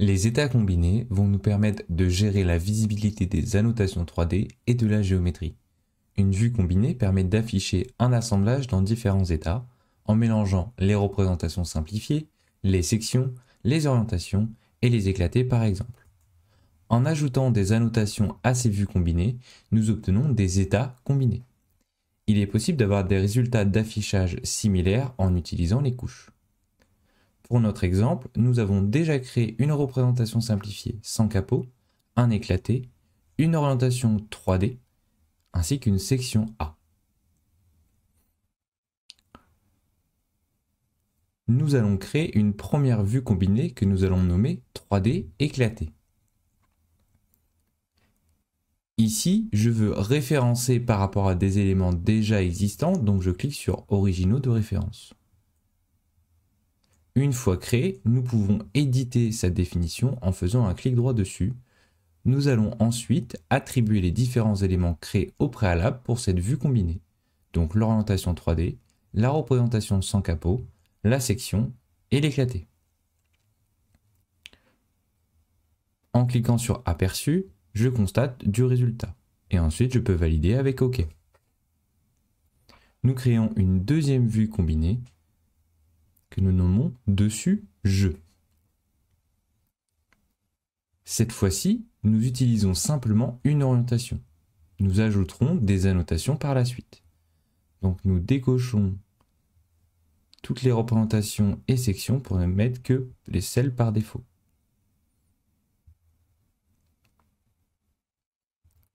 Les états combinés vont nous permettre de gérer la visibilité des annotations 3D et de la géométrie. Une vue combinée permet d'afficher un assemblage dans différents états en mélangeant les représentations simplifiées, les sections, les orientations et les éclatées par exemple. En ajoutant des annotations à ces vues combinées, nous obtenons des états combinés. Il est possible d'avoir des résultats d'affichage similaires en utilisant les couches. Pour notre exemple, nous avons déjà créé une représentation simplifiée sans capot, un éclaté, une orientation 3D, ainsi qu'une section A. Nous allons créer une première vue combinée que nous allons nommer 3D éclaté. Ici, je veux référencer par rapport à des éléments déjà existants, donc je clique sur Originaux de référence. Une fois créé, nous pouvons éditer sa définition en faisant un clic droit dessus. Nous allons ensuite attribuer les différents éléments créés au préalable pour cette vue combinée. Donc l'orientation 3D, la représentation sans capot, la section et l'éclaté. En cliquant sur Aperçu, je constate du résultat. Et ensuite, je peux valider avec OK. Nous créons une deuxième vue combinée que nous nommons Dessus Jeu. Cette fois-ci, nous utilisons simplement une orientation. Nous ajouterons des annotations par la suite. Donc nous décochons toutes les représentations et sections pour ne mettre que les celles par défaut.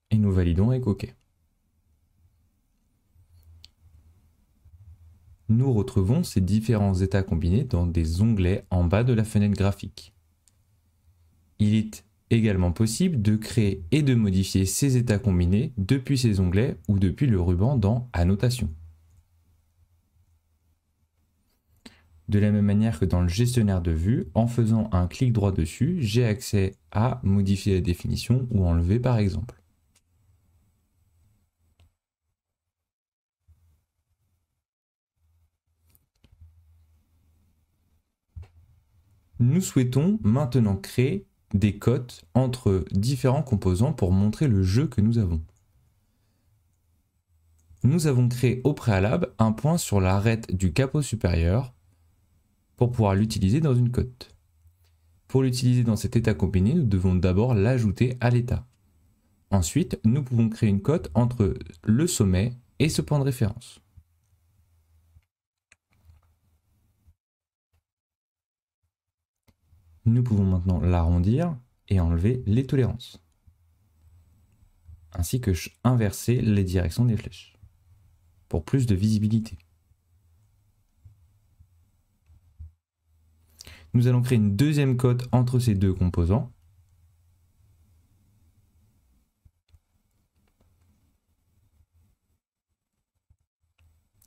Et nous validons avec OK. Nous retrouvons ces différents états combinés dans des onglets en bas de la fenêtre graphique. Il est également possible de créer et de modifier ces états combinés depuis ces onglets ou depuis le ruban dans Annotation. De la même manière que dans le gestionnaire de vue, en faisant un clic droit dessus, j'ai accès à modifier la définition ou enlever par exemple. Nous souhaitons maintenant créer des cotes entre différents composants pour montrer le jeu que nous avons. Nous avons créé au préalable un point sur l'arête du capot supérieur pour pouvoir l'utiliser dans une cote. Pour l'utiliser dans cet état combiné, nous devons d'abord l'ajouter à l'état. Ensuite, nous pouvons créer une cote entre le sommet et ce point de référence. Nous pouvons maintenant l'arrondir et enlever les tolérances, ainsi que inverser les directions des flèches, pour plus de visibilité. Nous allons créer une deuxième cote entre ces deux composants.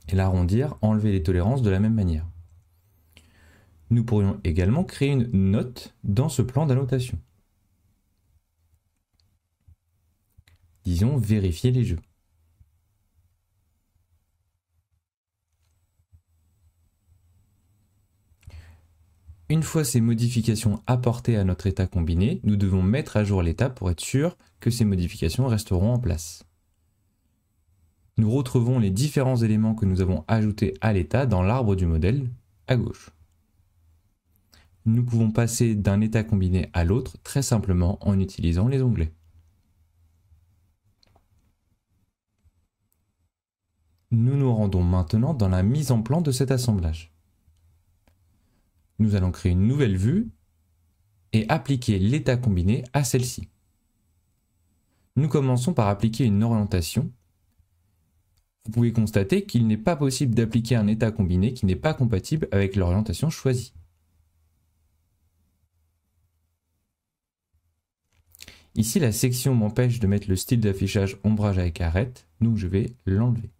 Et l'arrondir, enlever les tolérances de la même manière. Nous pourrions également créer une note dans ce plan d'annotation. Disons vérifier les jeux. Une fois ces modifications apportées à notre état combiné, nous devons mettre à jour l'état pour être sûr que ces modifications resteront en place. Nous retrouvons les différents éléments que nous avons ajoutés à l'état dans l'arbre du modèle à gauche. Nous pouvons passer d'un état combiné à l'autre très simplement en utilisant les onglets. Nous nous rendons maintenant dans la mise en plan de cet assemblage. Nous allons créer une nouvelle vue et appliquer l'état combiné à celle-ci. Nous commençons par appliquer une orientation. Vous pouvez constater qu'il n'est pas possible d'appliquer un état combiné qui n'est pas compatible avec l'orientation choisie. Ici, la section m'empêche de mettre le style d'affichage ombrage avec arête, donc je vais l'enlever.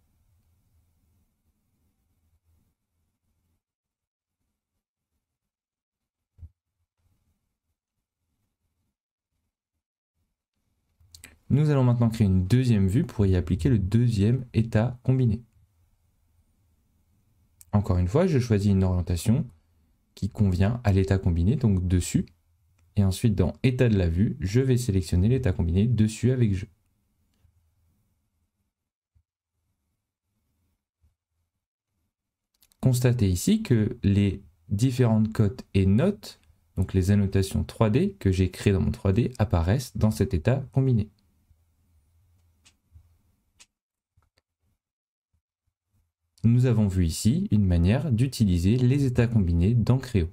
Nous allons maintenant créer une deuxième vue pour y appliquer le deuxième état combiné. Encore une fois, je choisis une orientation qui convient à l'état combiné, donc dessus. Et ensuite, dans état de la vue, je vais sélectionner l'état combiné dessus avec jeu. Constatez ici que les différentes cotes et notes, donc les annotations 3D que j'ai créées dans mon 3D, apparaissent dans cet état combiné. Nous avons vu ici une manière d'utiliser les états combinés dans Creo.